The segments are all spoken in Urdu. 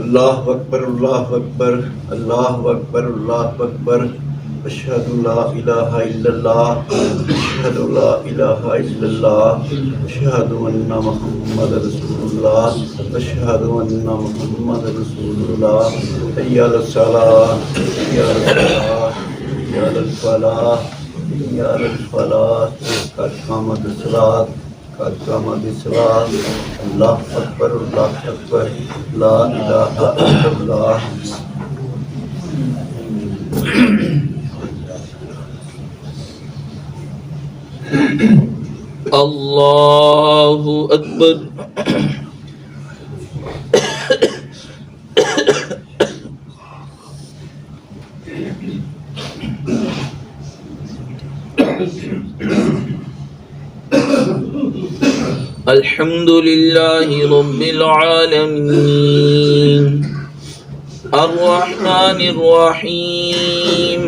اللہ اکبر اللہ اکبر اللہ اکبر اللہ اکبر اشہد لا الہ الا اللہ اشہد لا الہ الا اللہ اشہد ان محمد رسول اللہ اشہد ان محمد رسول اللہ حی علی الصلاۃ حی علی الصلاۃ حی علی الفلاح حی علی الفلاح قد قامت الصلاۃ قد قامت الصلاۃ اللہ اکبر لا الہ الا اللہ اللہ اکبر الحمد للہ رب العالمین الرحمن الرحیم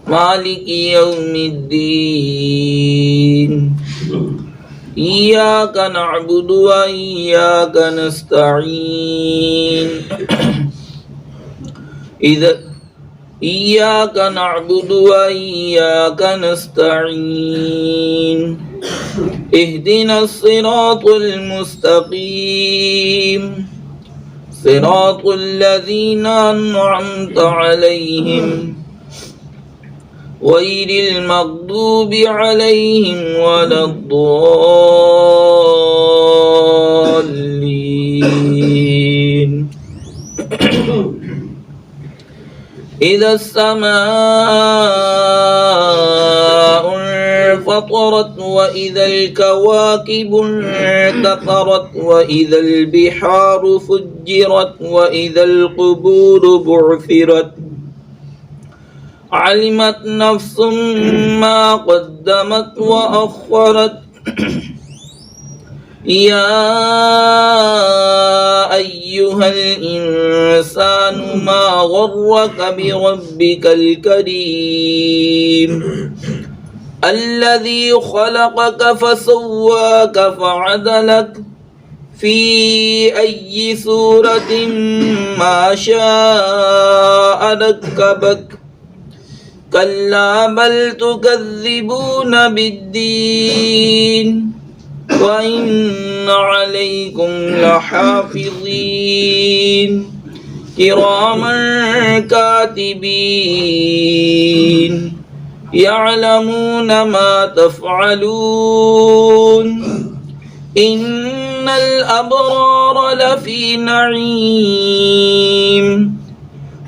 مالک یوم الدین ایاک نعبد و ایاک نستعین ایاک نعبد و ایاک نستعین اهدنا الصراط المستقيم صراط الذين أنعمت عليهم غير المغضوب عليهم ولا الضالين إذا السماء فطرت وإذا الكواكب انتثرت وإذا البحار فجرت وإذا القبور بعثرت علمت نفس ما قدمت وأخرت يا أيها الإنسان ما غرك بربك الكريم الذي خلقك فسواك فعدلك في أي صورة ما شاء ركبك كلا بل تكذبون بالدين وإن عليكم لحافظين كراما كاتبين يعلمون ما تفعلون إن الأبرار لفي نعيم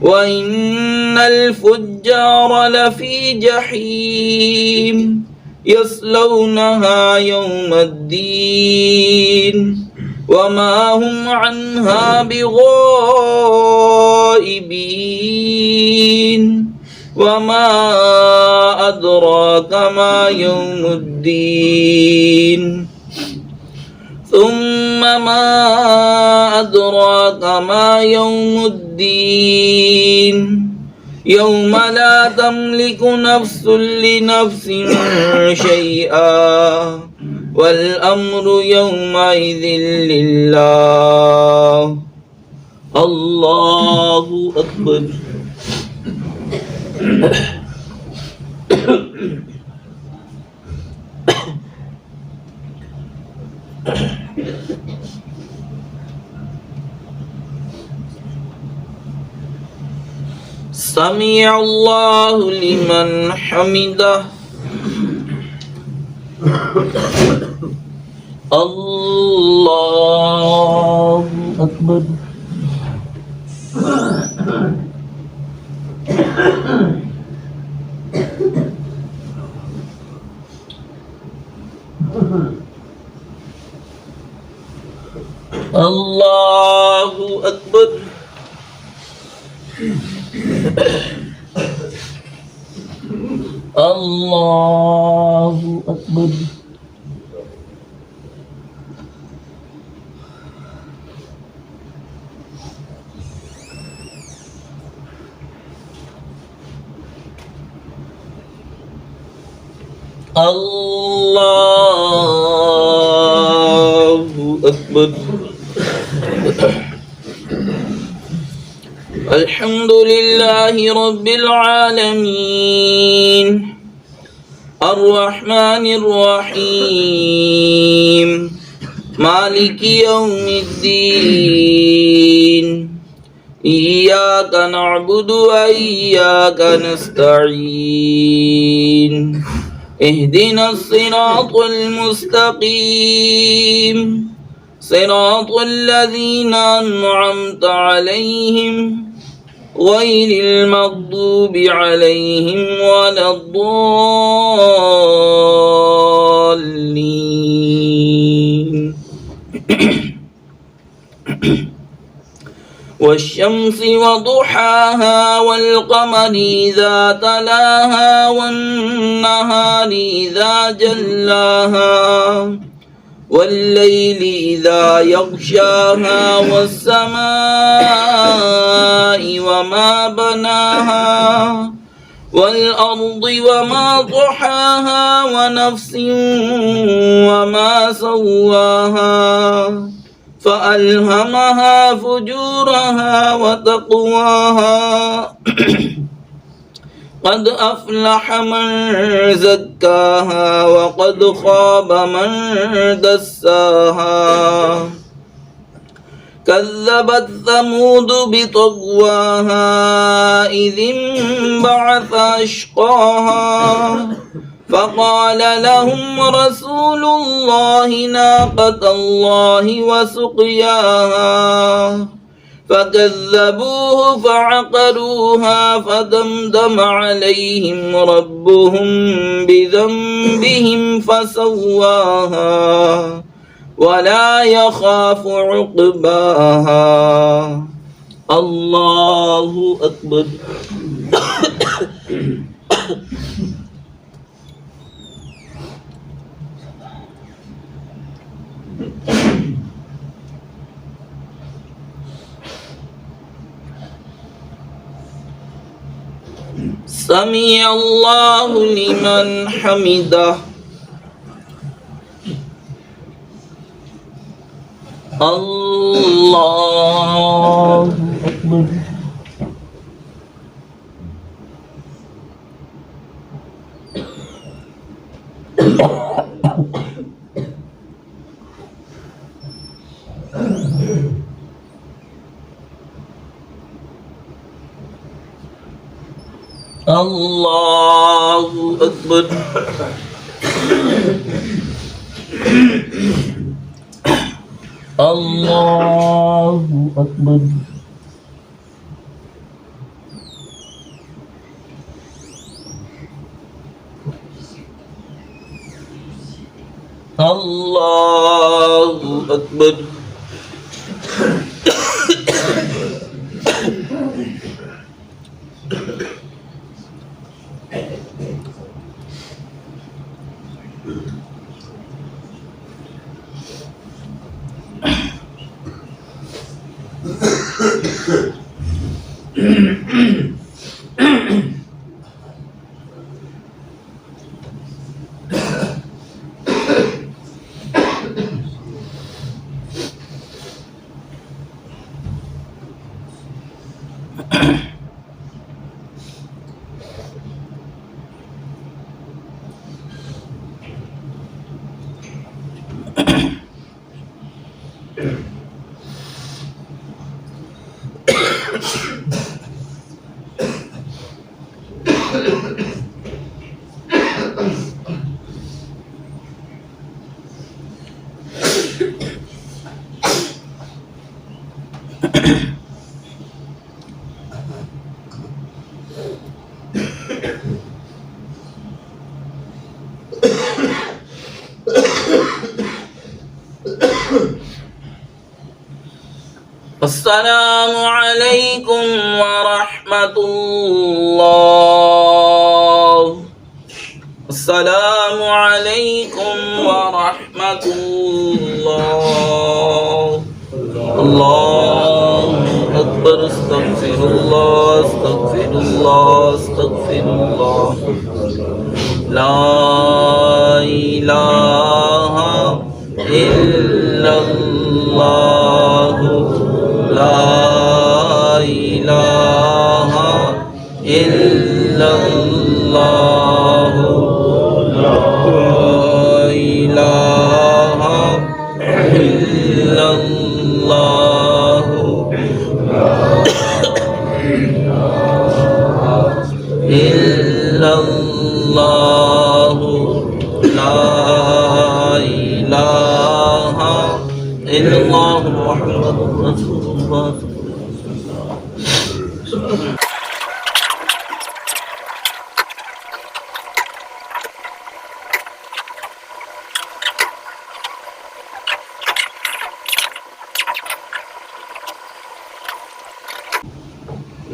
وإن الفجار لفي جحيم يصلونها يوم الدين وما هم عنها بغائبين وما أدراك ما يوم الدين ثم ما أدراك ما يوم الدين يوم لا تملك نفس لنفس شيئا والأمر يومئذ لله الله أكبر سمع الله لمن حمده الله أكبر الله أكبر الله أكبر الله أكبر الحمد لله رب العالمين الرحمن الرحيم مالك يوم الدين إياك نعبد وإياك نستعين اهدنا الصراط المستقيم صراط الذين أنعمت عليهم غير المغضوب عليهم ولا الضالين والشمس وضحاها والقمر إذا تلاها والنهار إذا جلاها والليل إذا يغشاها والسماء وما بناها والأرض وما طحاها ونفس وما سواها فألهمها فجورها وتقواها قد أفلح من زكاها وقد خاب من دساها كذبت ثمود بطغواها إذ انبعث أشقاها فقال لهم رسول الله ناقة الله وسقياها فكذبوه فعقروها فدمدم عليهم ربهم بذنبهم فسواها ولا يخاف عقباها الله أكبر سمع الله لمن حمده الله أكبر الله أكبر الله أكبر الله أكبر السلام عليكم ورحمة الله. السلام عليكم ورحمة الله. الله أكبر. استغفر الله استغفر الله استغفر الله. لا إله إلا الله. لا إله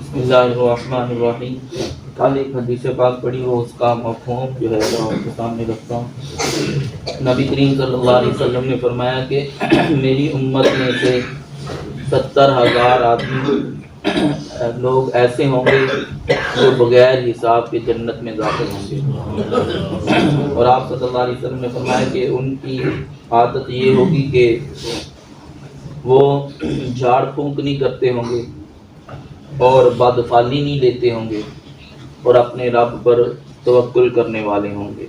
بسم اللہ الرحمن الرحیم. کل ایک حدیث پاک پڑھی، وہ اس کا مفہوم جو ہے وہ آپ کے سامنے رکھتا ہوں. نبی کریم صلی اللہ علیہ وسلم نے فرمایا کہ میری امت میں سے 70,000 آدمی لوگ ایسے ہوں گے جو بغیر حساب کے جنت میں داخل ہوں گے. اور آپ صلی اللہ علیہ وسلم نے فرمایا کہ ان کی عادت یہ ہوگی کہ وہ جھاڑ پھونک نہیں کرتے ہوں گے اور بدفعلی نہیں لیتے ہوں گے اور اپنے رب پر توکل کرنے والے ہوں گے.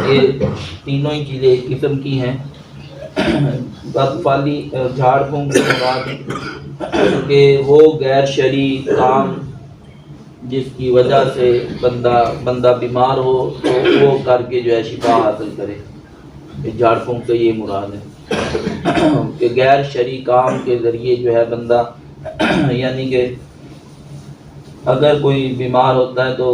یہ تینوں ہی چیزیں ایک قسم کی ہیں. بدفعلی جھاڑ پھونک کے بعد کہ وہ غیر شرعی کام جس کی وجہ سے بندہ بیمار ہو تو وہ کر کے جو ہے شفا حاصل کرے. جھاڑ پھونک سے یہ مراد ہے کہ غیر شرعی کام کے ذریعے جو ہے بندہ یعنی کہ اگر کوئی بیمار ہوتا ہے تو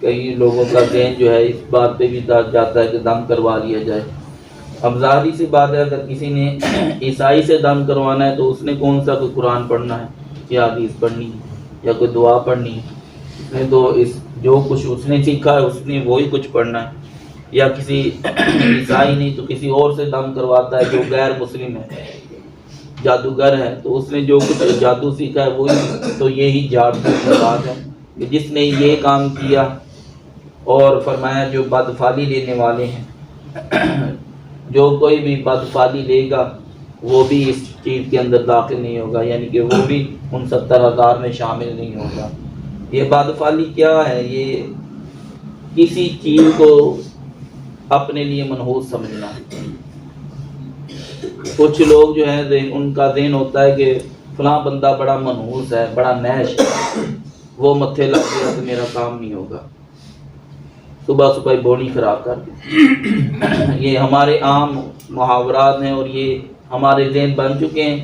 کئی لوگوں کا ذہن جو ہے اس بات پہ بھی جاتا ہے کہ دم کروا لیا جائے. اب ظاہری سی بات ہے، اگر کسی نے عیسائی سے دم کروانا ہے تو اس نے کون سا کوئی قرآن پڑھنا ہے یا حدیث پڑھنی ہے یا کوئی دعا پڑھنی ہے؟ اس نے تو جو کچھ اس نے سیکھا ہے اس نے وہی کچھ پڑھنا ہے. یا کسی عیسائی نہیں تو کسی اور سے دم کرواتا ہے جو غیر مسلم ہے، جادوگر ہے، تو اس نے جو کچھ جادو سیکھا ہے وہی تو یہی جھاڑ پھونک کی بات ہے کہ جس نے یہ کام کیا. اور فرمایا جو بدفعلی لینے والے ہیں، جو کوئی بھی بدفعلی لے گا وہ بھی اس چیز کے اندر داخل نہیں ہوگا، یعنی کہ وہ بھی ان 70,000 میں شامل نہیں ہوگا. یہ بدفعلی کیا ہے؟ یہ کسی چیز کو اپنے لیے منحوس سمجھنا. کچھ لوگ جو ہیں ان کا ذہن ہوتا ہے کہ فلاں بندہ بڑا منحوس ہے، بڑا نیش ہے، وہ متھے لگ گیا تو میرا کام نہیں ہوگا، صبح صبح بونی خراب کر دی. یہ ہمارے عام محاورات ہیں اور یہ ہمارے ذہن بن چکے ہیں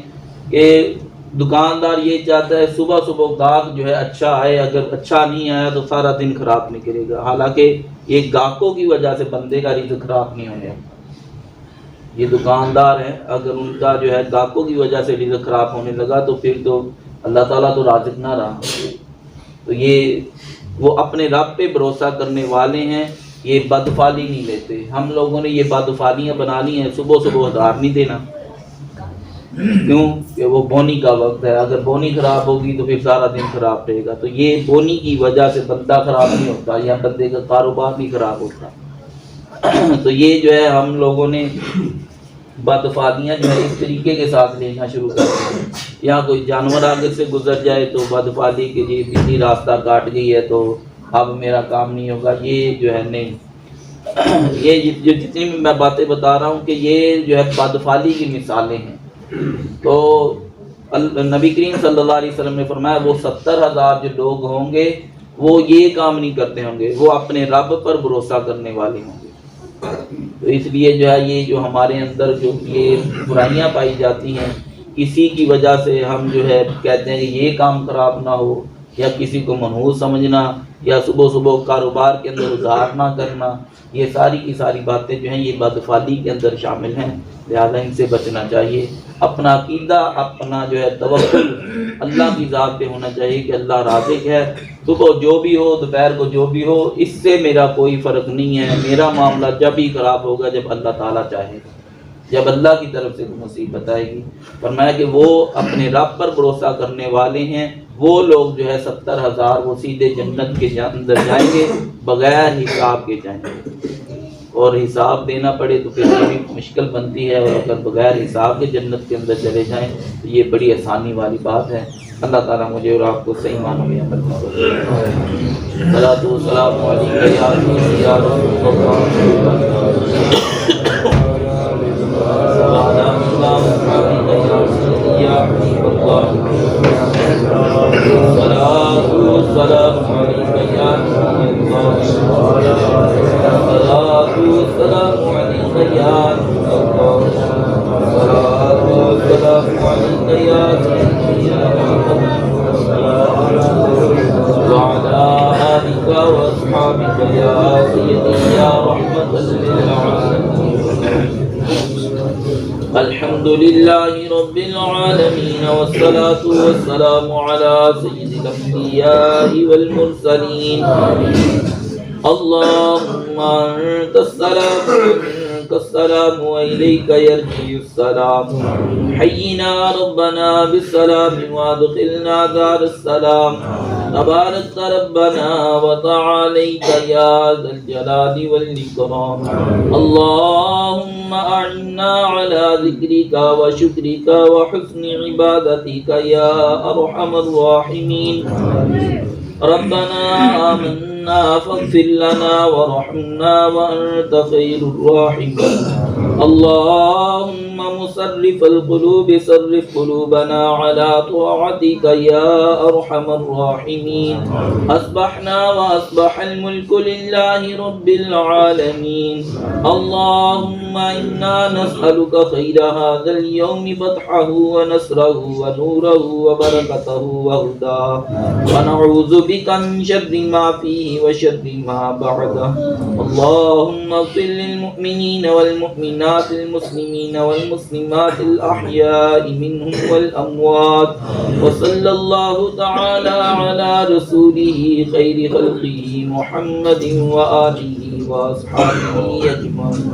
کہ دکاندار یہ چاہتا ہے صبح صبح گاہک جو ہے اچھا آئے، اگر اچھا نہیں آیا تو سارا دن خراب نکلے گا. حالانکہ یہ گاہکوں کی وجہ سے بندے کا رزق خراب نہیں ہونے. یہ دکاندار ہیں، اگر ان کا جو ہے گاہکوں کی وجہ سے رزق خراب ہونے لگا تو پھر تو اللہ تعالیٰ تو رازق نہ رہا. تو یہ وہ اپنے رب پہ بھروسہ کرنے والے ہیں، یہ بدفعلی نہیں لیتے. ہم لوگوں نے یہ بدفعلیاں بنا لی ہیں. صبح صبح ادھار نہیں دینا، کیوں کہ وہ بونی کا وقت ہے، اگر بونی خراب ہوگی تو پھر سارا دن خراب رہے گا. تو یہ بونی کی وجہ سے بندہ خراب نہیں ہوتا یا بندے کا کاروبار بھی خراب ہوتا. تو یہ جو ہے ہم لوگوں نے بدفعلیاں جو ہے اس طریقے کے ساتھ لینا شروع کر دیا. یا کوئی جانور آگے سے گزر جائے تو بدفعلی کہ جی بجلی راستہ کاٹ گئی ہے تو اب میرا کام نہیں ہوگا. یہ جو ہے نہیں، یہ جو جتنی بھی میں باتیں بتا رہا ہوں کہ یہ جو ہے بدفعلی کی مثالیں ہیں. تو نبی کریم صلی اللہ علیہ وسلم نے فرمایا وہ 70,000 جو لوگ ہوں گے وہ یہ کام نہیں کرتے ہوں گے، وہ اپنے رب پر بھروسہ کرنے والے ہوں گے. تو اس لیے جو ہے یہ جو ہمارے اندر جو یہ برائیاں پائی جاتی ہیں، کسی کی وجہ سے ہم جو ہے کہتے ہیں کہ یہ کام خراب نہ ہو، یا کسی کو منحوس سمجھنا، یا صبح صبح کاروبار کے اندر ادھار نہ کرنا، یہ ساری کی ساری باتیں جو ہیں یہ بدفعلی کے اندر شامل ہیں. لہٰذا ان سے بچنا چاہیے. اپنا عقیدہ، اپنا جو ہے توکل اللہ کی ذات پہ ہونا چاہیے کہ اللہ رازق ہے. صبح جو بھی ہو، دوپہر کو جو بھی ہو، اس سے میرا کوئی فرق نہیں ہے. میرا معاملہ جب ہی خراب ہوگا جب اللہ تعالیٰ چاہے گا، جب اللہ کی طرف سے مصیبت آئے گی. فرمایا کہ وہ اپنے رب پر بھروسہ کرنے والے ہیں، وہ لوگ جو ہے 70,000 وہ سیدھے جنت کے اندر جائیں گے، بغیر حساب کے جائیں گے. اور حساب دینا پڑے تو پھر یہ بھی مشکل بنتی ہے، اور اگر بغیر حساب کے جنت کے اندر چلے جائیں تو یہ بڑی آسانی والی بات ہے. اللہ تعالیٰ مجھے اور آپ کو صحیح معنوں میں عمل کرے. صلاۃ و سلام علیک یا سیدی یا رسول اللہ. الحمد لله رب العالمين والصلاة والسلام على سيد الأنبياء والمرسلين. اللهم أنت السلام ومنك السلام وإليك يرجع السلام. حينا ربنا بالسلام وادخلنا دار السلام. تبارك ربنا وتعاليك يا ذا الجلال والإكرام. اللهم أعنا على ذكرك وشكرك وحسن عبادتك يا أرحم الراحمين. ربنا آمنا فاغفر لنا وارحمنا وأنت خير الراحمين. اللهم مصرف القلوب صرف قلوبنا على طاعتك يا أرحم الراحمين. أصبحنا وأصبح الملك لله رب العالمين. اللهم إنا نسألك خير هذا اليوم فتحه ونصره ونوره وبركته وهداه، ونعوذ بك من شر ما فيه وشر ما بعده. اللهم اغفر للمؤمنين والمؤمنات المسلمين والمسلمات الأحياء منهم والأموات. وصلى الله تعالى على رسوله خير خلقه محمد وآله وأصحابه أجمعين.